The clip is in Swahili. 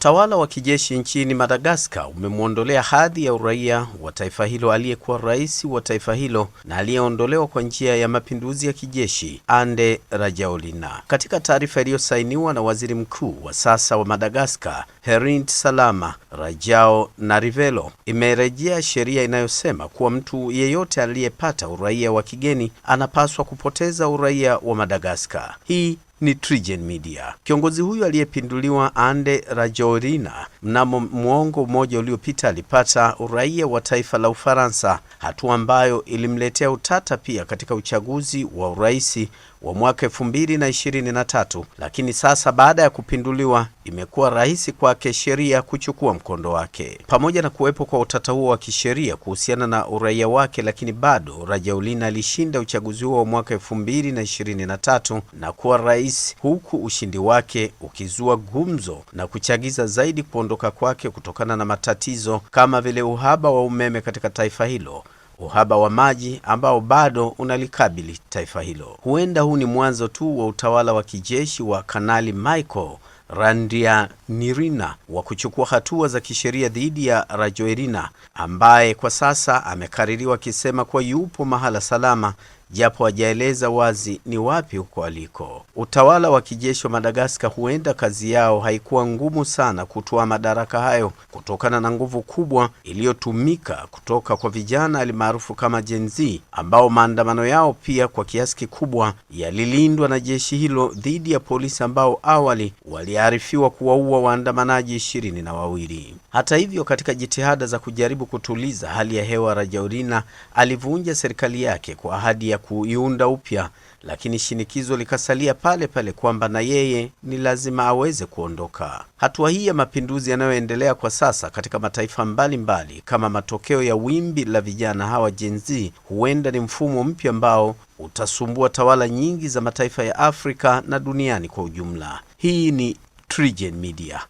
Utawala wa kijeshi nchini Madagascar umemwondolea hadhi ya uraia wa taifa hilo aliyekuwa rais wa taifa hilo na aliyeondolewa kwa njia ya mapinduzi ya kijeshi, Ande Rajoelina. Katika taarifa iliyosainiwa na waziri mkuu wa sasa wa Madagascar, Herinti Salama Rajaonarivelo, imerejea sheria inayosema kuwa mtu yeyote aliyepata uraia wa kigeni anapaswa kupoteza uraia wa Madagascar. Hii ni TriGen Media. Kiongozi huyu aliyepinduliwa, Ande Rajoelina, mnamo muongo mmoja uliopita alipata uraia wa taifa la Ufaransa, hatua ambayo ilimletea utata pia katika uchaguzi wa urais wa mwaka 2023, lakini sasa baada ya kupinduliwa imekuwa rahisi kwake sheria kuchukua mkondo wake. Pamoja na kuwepo kwa utata huo wa kisheria kuhusiana na uraia wake, lakini bado Rajoelina alishinda uchaguzi huo wa mwaka 2023 na kuwa rais, huku ushindi wake ukizua gumzo na kuchagiza zaidi kuondoka kwake kutokana na matatizo kama vile uhaba wa umeme katika taifa hilo, uhaba wa maji ambao bado unalikabili taifa hilo. Huenda huu ni mwanzo tu wa utawala wa kijeshi wa Kanali Michael Randrianirina wa kuchukua hatua za kisheria dhidi ya Rajoelina, ambaye kwa sasa amekaririwa akisema kuwa yupo mahala salama, japo hajaeleza wazi ni wapi huko aliko. Utawala wa kijeshi wa Madagascar huenda kazi yao haikuwa ngumu sana kutoa madaraka hayo kutokana na nguvu kubwa iliyotumika kutoka kwa vijana alimaarufu kama Gen Z, ambao maandamano yao pia kwa kiasi kikubwa yalilindwa na jeshi hilo dhidi ya polisi ambao awali waliarifiwa kuwaua waandamanaji 22. Hata hivyo, katika jitihada za kujaribu kutuliza hali ya hewa, Rajoelina alivunja serikali yake kwa ahadi ya kuiunda upya, lakini shinikizo likasalia pale pale kwamba na yeye ni lazima aweze kuondoka. Hatua hii ya mapinduzi yanayoendelea kwa sasa katika mataifa mbalimbali kama matokeo ya wimbi la vijana hawa Gen Z, huenda ni mfumo mpya ambao utasumbua tawala nyingi za mataifa ya Afrika na duniani kwa ujumla. Hii ni TriGen Media.